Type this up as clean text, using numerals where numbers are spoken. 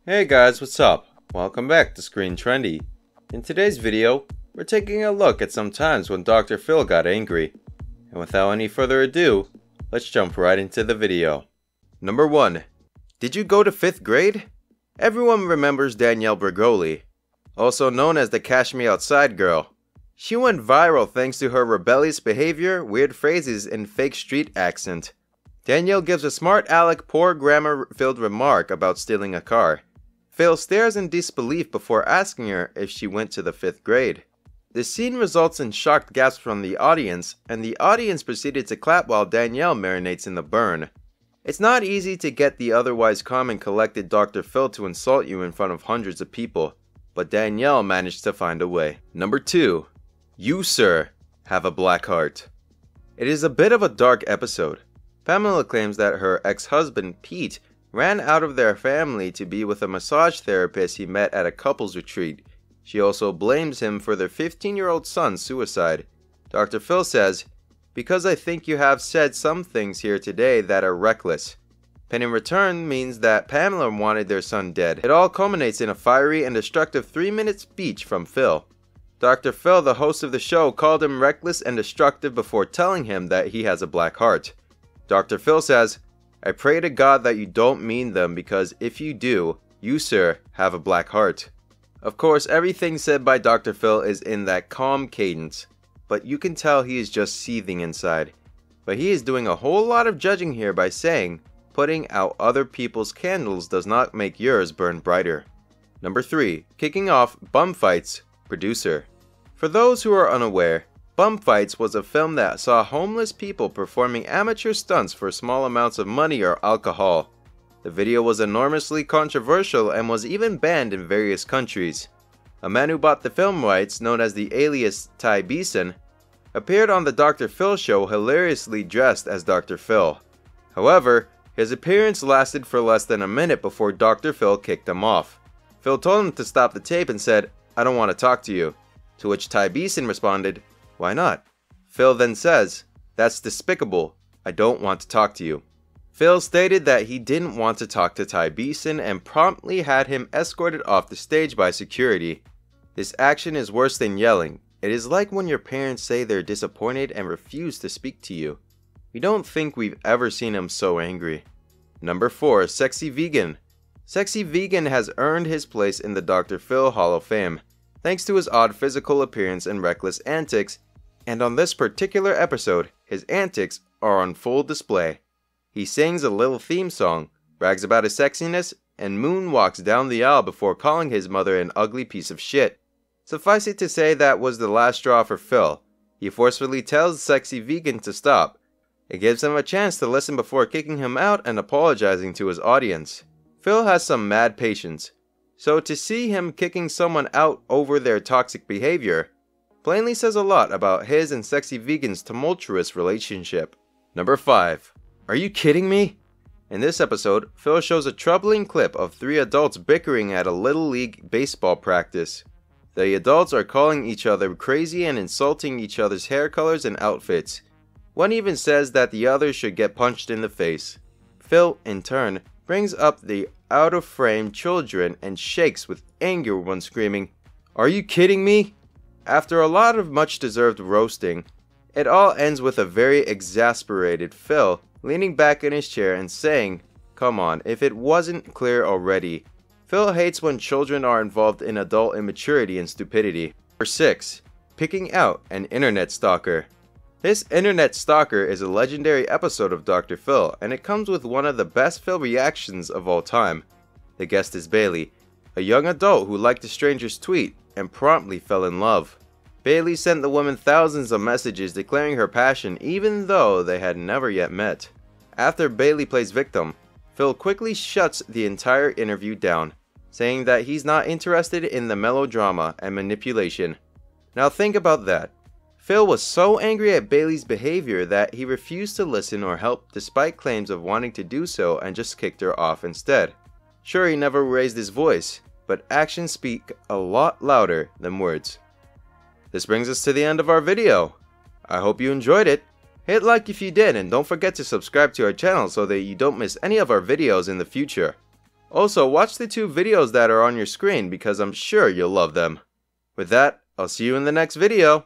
Hey guys, what's up? Welcome back to Screen Trendy. In today's video, we're taking a look at some times when Dr. Phil got angry. And without any further ado, let's jump right into the video. Number 1. Did you go to 5th grade? Everyone remembers Danielle Bregoli, also known as the Cash Me Outside girl. She went viral thanks to her rebellious behavior, weird phrases, and fake street accent. Danielle gives a smart aleck, poor grammar-filled remark about stealing a car. Phil stares in disbelief before asking her if she went to the 5th grade. The scene results in shocked gasps from the audience, and the audience proceeded to clap while Danielle marinates in the burn. It's not easy to get the otherwise calm and collected Dr. Phil to insult you in front of hundreds of people, but Danielle managed to find a way. Number 2. You, sir, have a black heart. It is a bit of a dark episode. Pamela claims that her ex-husband, Pete, ran out of their family to be with a massage therapist he met at a couples retreat. She also blames him for their 15-year-old son's suicide. Dr. Phil says, "Because I think you have said some things here today that are reckless." Pen in return means that Pamela wanted their son dead. It all culminates in a fiery and destructive 3-minute speech from Phil. Dr. Phil, the host of the show, called him reckless and destructive before telling him that he has a black heart. Dr. Phil says, "I pray to God that you don't mean them, because if you do, you, sir, have a black heart." Of course, everything said by Dr. Phil is in that calm cadence, but you can tell he is just seething inside. But he is doing a whole lot of judging here by saying, putting out other people's candles does not make yours burn brighter. Number 3. Kicking off Bum Fights, producer. For those who are unaware, Bum Fights was a film that saw homeless people performing amateur stunts for small amounts of money or alcohol. The video was enormously controversial and was even banned in various countries. A man who bought the film rights, known as the alias Ty Beeson, appeared on the Dr. Phil show hilariously dressed as Dr. Phil. However, his appearance lasted for less than a minute before Dr. Phil kicked him off. Phil told him to stop the tape and said, "I don't want to talk to you," to which Ty Beeson responded, "Why not?" Phil then says, "That's despicable. I don't want to talk to you." Phil stated that he didn't want to talk to Ty Beeson and promptly had him escorted off the stage by security. This action is worse than yelling. It is like when your parents say they're disappointed and refuse to speak to you. We don't think we've ever seen him so angry. Number 4. Sexy Vegan. Sexy Vegan has earned his place in the Dr. Phil Hall of Fame, thanks to his odd physical appearance and reckless antics, and on this particular episode, his antics are on full display. He sings a little theme song, brags about his sexiness, and moonwalks down the aisle before calling his mother an ugly piece of shit. Suffice it to say that was the last straw for Phil. He forcefully tells Sexy Vegan to stop. It gives him a chance to listen before kicking him out and apologizing to his audience. Phil has some mad patience, so to see him kicking someone out over their toxic behavior plainly says a lot about his and Sexy Vegan's tumultuous relationship. Number 5. Are you kidding me? In this episode, Phil shows a troubling clip of 3 adults bickering at a Little League baseball practice. The adults are calling each other crazy and insulting each other's hair colors and outfits. One even says that the other should get punched in the face. Phil, in turn, brings up the out-of-frame children and shakes with anger when screaming, "Are you kidding me?" After a lot of much-deserved roasting, it all ends with a very exasperated Phil leaning back in his chair and saying, "Come on, if it wasn't clear already." Phil hates when children are involved in adult immaturity and stupidity. Number 6. Picking out an internet stalker. This internet stalker is a legendary episode of Dr. Phil, and it comes with one of the best Phil reactions of all time. The guest is Bailey, a young adult who liked a stranger's tweet and promptly fell in love. Bailey sent the woman thousands of messages declaring her passion even though they had never yet met. After Bailey plays victim, Phil quickly shuts the entire interview down, saying that he's not interested in the melodrama and manipulation. Now think about that. Phil was so angry at Bailey's behavior that he refused to listen or help despite claims of wanting to do so and just kicked her off instead. Sure, he never raised his voice, but actions speak a lot louder than words. This brings us to the end of our video. I hope you enjoyed it. Hit like if you did, and don't forget to subscribe to our channel so that you don't miss any of our videos in the future. Also, watch the 2 videos that are on your screen because I'm sure you'll love them. With that, I'll see you in the next video.